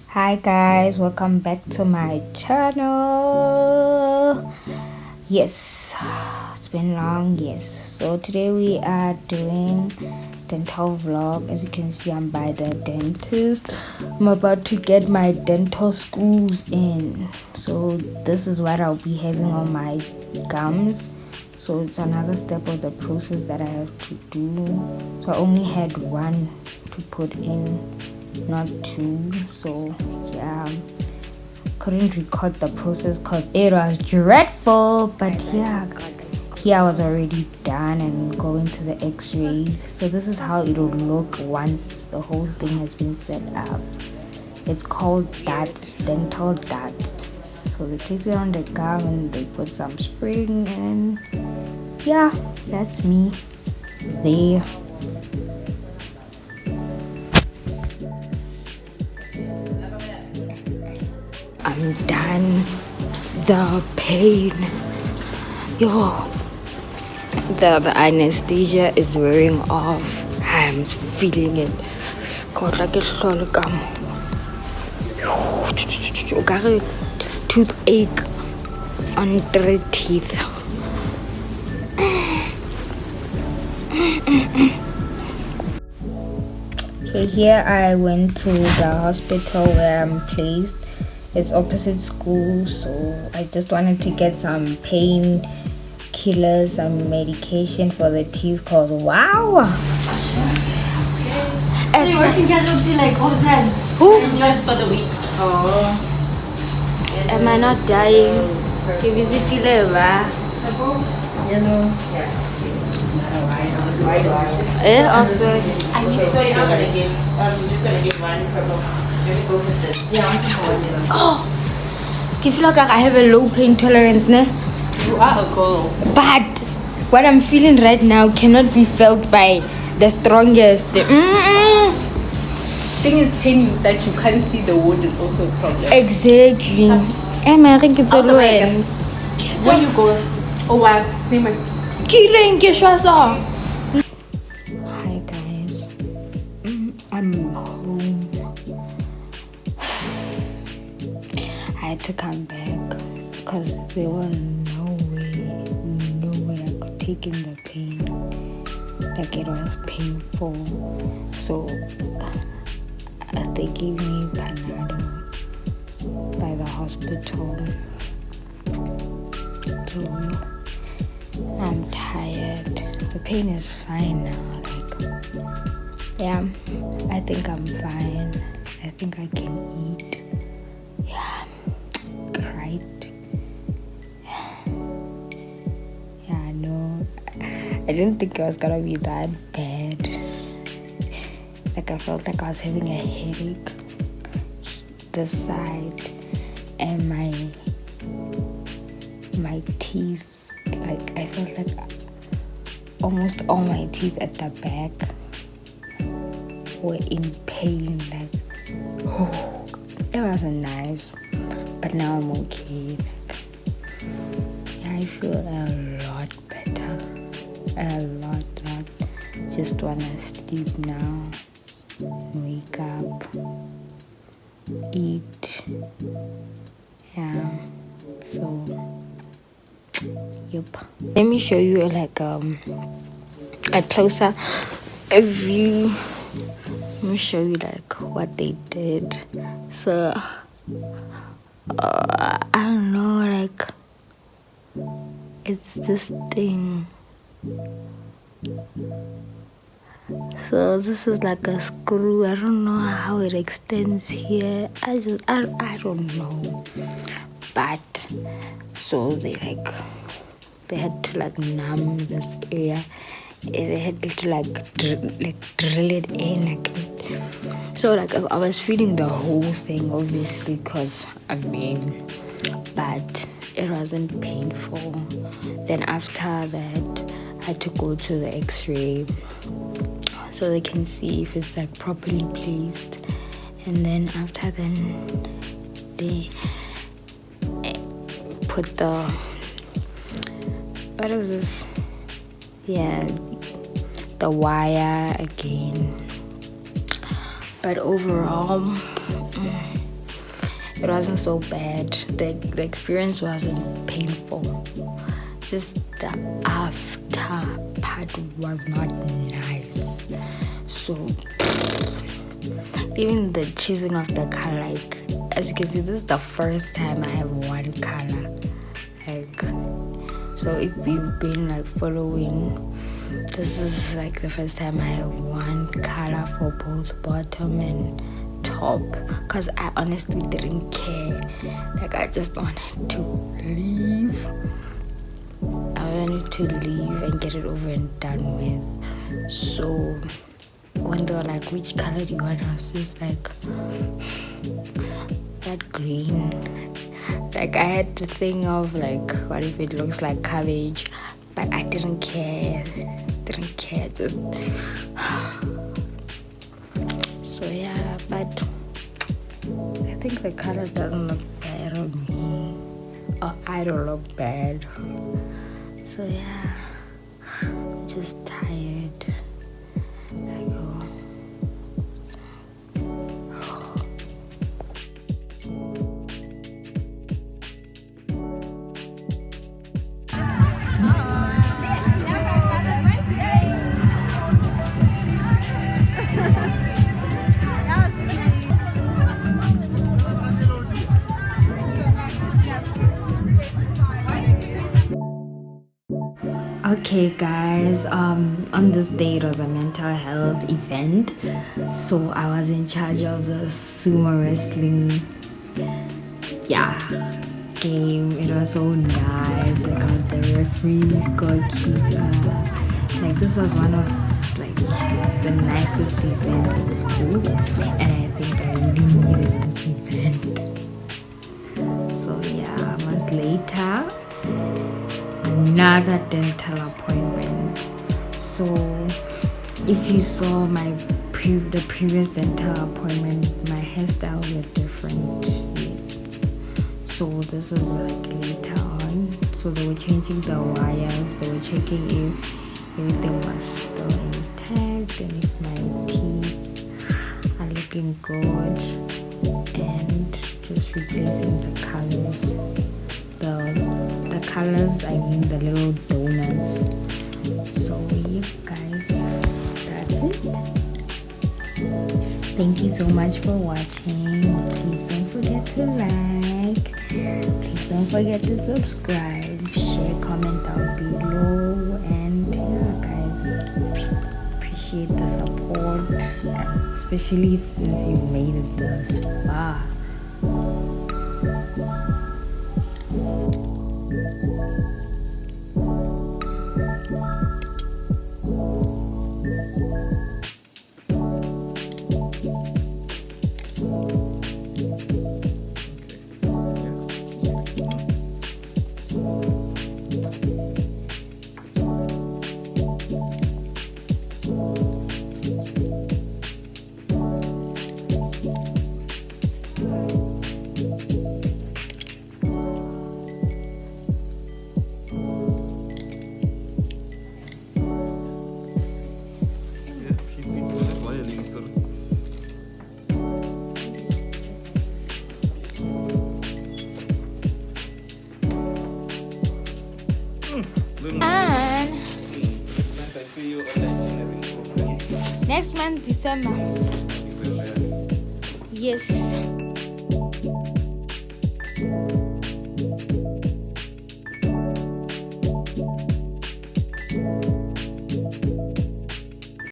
Hi guys, welcome back to my channel. Yes, it's been long. Yes, so today we are doing dental vlog. As you can see, I'm by the dentist. I'm about to get my dental screws in, so this is what I'll be having on my gums. So it's another step of the process that I have to do. So I only had one to put in, not two. So yeah, couldn't record the process because it was dreadful, but yeah, here I was already done and going to the x-rays. So this is how it will look once the whole thing has been set up. It's called darts, dental darts. So they place it on the gum and they put some spring, and yeah, that's me there. I'm done. The pain, yo, the anesthesia is wearing off. I'm feeling it. God, like it's so like toothache on 3 teeth. Okay, here I went to the hospital where I'm placed. It's opposite school, so I just wanted to get some pain killers, some medication for the teeth, cause wow. So you're working casualty like all the time? Who? Just for the week. Oh. Am I not dying? Give visit Yellow. Yeah. Also, I need So you're not gonna get, you're just gonna get one purple. Let me go with this. Yeah, I'm going yellow. oh, I feel like I have a low pain tolerance, ne? You are a girl. But what I'm feeling right now cannot be felt by the strongest. Thing is, pain that you can't see the wound is also a problem. Exactly. I'm a think it's a Where you go? Oh wow, steamer. Killing Kishasa. Hi guys. I'm home. I had to come back because there was no way I could take in the pain. Like it was painful. So they gave me Panado by the hospital. So I'm tired. The pain is fine now. Like, yeah, I think I'm fine. I think I can eat. Yeah, right. Yeah, I know. I didn't think it was gonna be that bad. Like, I felt like I was having a headache this side, and my teeth, like I felt like almost all my teeth at the back were in pain. Like, oh, it wasn't nice, but now I'm okay. Like, yeah, I feel a lot better, a lot. Just wanna sleep now, wake up, eat. Yeah, so yep. Let me show you like a closer view. Let me show you like what they did. So I don't know, like it's this thing. So this is like a screw. I don't know how it extends here. I don't know. But so they had to like numb this area. They had to like drill it in, like. So like I was feeling the whole thing, obviously, because but it wasn't painful. Then after that, I had to go to the x-ray so they can see if it's like properly placed. And then after they put the, what is this? Yeah, the wire again but overall it wasn't so bad. The experience wasn't painful, just the after part was not nice. So even the choosing of the color, like as you can see, this is the first time I have one color, like, so if you've been like following, this is like the first time I have one color for both bottom and top, because I honestly didn't care. Like I just wanted to leave. I wanted to leave and get it over and done with. So when they were like, which color do you want? I was just like, that green. Like I had to think of like, what if it looks like cabbage? But I didn't care. Just so yeah. But I think the color doesn't look bad on me, or I don't look bad. So yeah, just tired. I go. Okay guys, on this day it was a mental health event, so I was in charge of the sumo wrestling game. It was so nice. Like I was the referee, scorekeeper. Like this was one of like the nicest events at school, and I think I really needed this event. So yeah, a month later, another dental appointment. So if you saw the previous dental appointment, my hairstyle was different. Yes. So this is like later on. So they were changing the wires. They were checking if everything was still intact and if my teeth are looking good, and just replacing the colors. The colors, I mean the little donuts. So yeah guys, that's it. Thank you so much for watching. Please don't forget to like, please don't forget to subscribe, share, comment down below, and yeah guys, appreciate the support, especially since you made it this far. And next month, December. Yes.